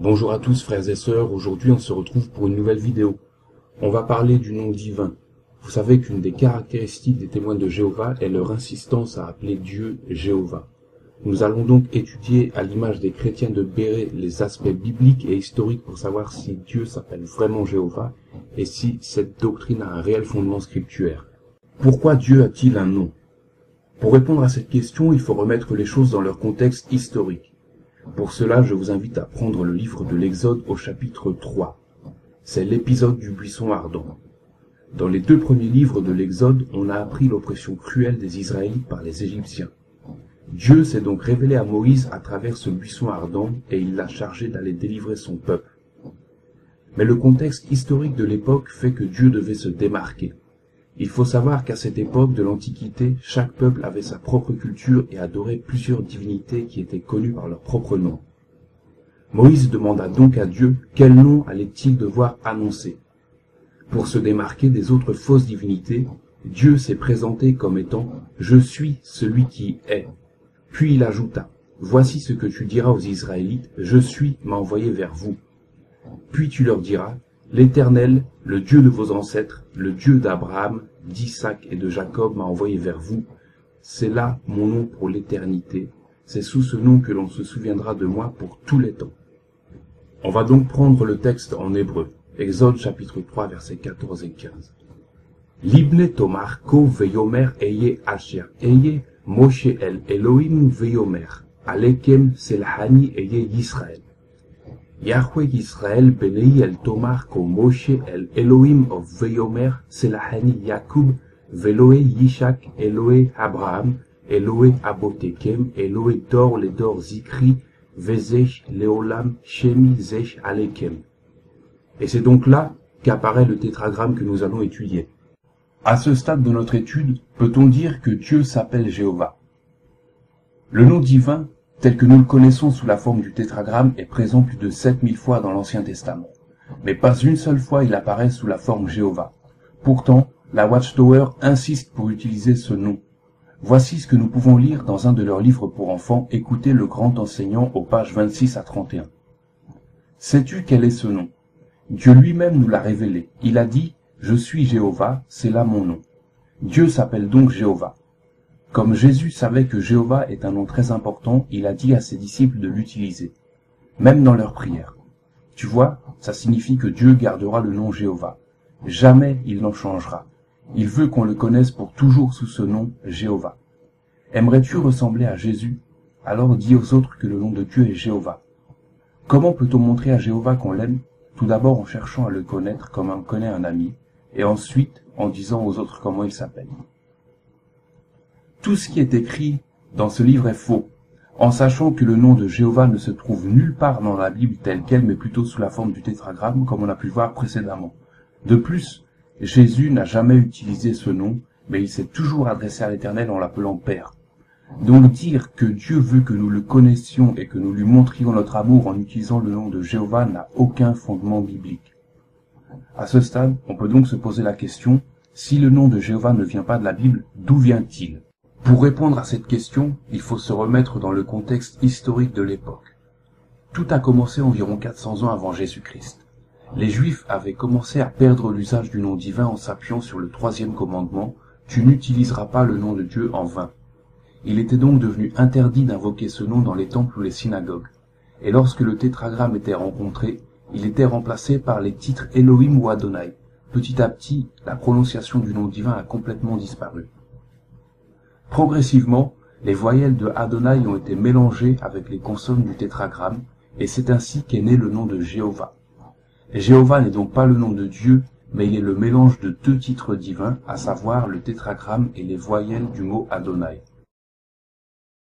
Bonjour à tous frères et sœurs, aujourd'hui on se retrouve pour une nouvelle vidéo. On va parler du nom divin. Vous savez qu'une des caractéristiques des témoins de Jéhovah est leur insistance à appeler Dieu Jéhovah. Nous allons donc étudier à l'image des chrétiens de Béret les aspects bibliques et historiques pour savoir si Dieu s'appelle vraiment Jéhovah et si cette doctrine a un réel fondement scripturaire. Pourquoi Dieu a-t-il un nom? Pour répondre à cette question, il faut remettre les choses dans leur contexte historique. Pour cela, je vous invite à prendre le livre de l'Exode au chapitre 3. C'est l'épisode du buisson ardent. Dans les deux premiers livres de l'Exode, on a appris l'oppression cruelle des Israélites par les Égyptiens. Dieu s'est donc révélé à Moïse à travers ce buisson ardent et il l'a chargé d'aller délivrer son peuple. Mais le contexte historique de l'époque fait que Dieu devait se démarquer. Il faut savoir qu'à cette époque de l'Antiquité, chaque peuple avait sa propre culture et adorait plusieurs divinités qui étaient connues par leur propre nom. Moïse demanda donc à Dieu quel nom allait-il devoir annoncer. Pour se démarquer des autres fausses divinités, Dieu s'est présenté comme étant « Je suis celui qui est ». Puis il ajouta « Voici ce que tu diras aux Israélites, je suis m'a envoyé vers vous. Puis tu leur diras « L'Éternel, le Dieu de vos ancêtres, le Dieu d'Abraham, d'Isaac et de Jacob m'a envoyé vers vous. C'est là mon nom pour l'éternité. C'est sous ce nom que l'on se souviendra de moi pour tous les temps. » On va donc prendre le texte en hébreu. Exode chapitre 3 versets 14 et 15. Libne tomar ko veyomer eye asher eye Moshe el Elohim veyomer alekem selhani eye Yisrael. Yahweh Yisrael benei el tomar ko Moshe el Elohim of veyomer selhani Yakub veloe Yishak Eloé Abraham Eloé Abotekem Eloé dor le dor zikri vezech leolam shemi zech alekem. Et c'est donc là qu'apparaît le tétragramme que nous allons étudier. À ce stade de notre étude, peut-on dire que Dieu s'appelle Jéhovah? Le nom divin, tel que nous le connaissons sous la forme du tétragramme, est présent plus de 7000 fois dans l'Ancien Testament. Mais pas une seule fois il apparaît sous la forme Jéhovah. Pourtant, la Watchtower insiste pour utiliser ce nom. Voici ce que nous pouvons lire dans un de leurs livres pour enfants, Écoutez le grand enseignant aux pages 26 à 31. Sais-tu quel est ce nom? Dieu lui-même nous l'a révélé. Il a dit « Je suis Jéhovah, c'est là mon nom ». Dieu s'appelle donc Jéhovah. Comme Jésus savait que Jéhovah est un nom très important, il a dit à ses disciples de l'utiliser, même dans leurs prières. Tu vois, ça signifie que Dieu gardera le nom Jéhovah. Jamais il n'en changera. Il veut qu'on le connaisse pour toujours sous ce nom Jéhovah. Aimerais-tu ressembler à Jésus? Alors dis aux autres que le nom de Dieu est Jéhovah. Comment peut-on montrer à Jéhovah qu'on l'aime? Tout d'abord en cherchant à le connaître comme on connaît un ami, et ensuite en disant aux autres comment il s'appelle. Tout ce qui est écrit dans ce livre est faux, en sachant que le nom de Jéhovah ne se trouve nulle part dans la Bible telle qu'elle, mais plutôt sous la forme du tétragramme, comme on a pu voir précédemment. De plus, Jésus n'a jamais utilisé ce nom, mais il s'est toujours adressé à l'Éternel en l'appelant Père. Donc dire que Dieu veut que nous le connaissions et que nous lui montrions notre amour en utilisant le nom de Jéhovah n'a aucun fondement biblique. À ce stade, on peut donc se poser la question, si le nom de Jéhovah ne vient pas de la Bible, d'où vient-il? Pour répondre à cette question, il faut se remettre dans le contexte historique de l'époque. Tout a commencé environ 400 ans avant Jésus-Christ. Les Juifs avaient commencé à perdre l'usage du nom divin en s'appuyant sur le 3e commandement, « Tu n'utiliseras pas le nom de Dieu en vain ». Il était donc devenu interdit d'invoquer ce nom dans les temples ou les synagogues. Et lorsque le tétragramme était rencontré, il était remplacé par les titres Elohim ou Adonai. Petit à petit, la prononciation du nom divin a complètement disparu. Progressivement, les voyelles de Adonai ont été mélangées avec les consonnes du tétragramme, et c'est ainsi qu'est né le nom de Jéhovah. Jéhovah n'est donc pas le nom de Dieu, mais il est le mélange de deux titres divins, à savoir le tétragramme et les voyelles du mot Adonai.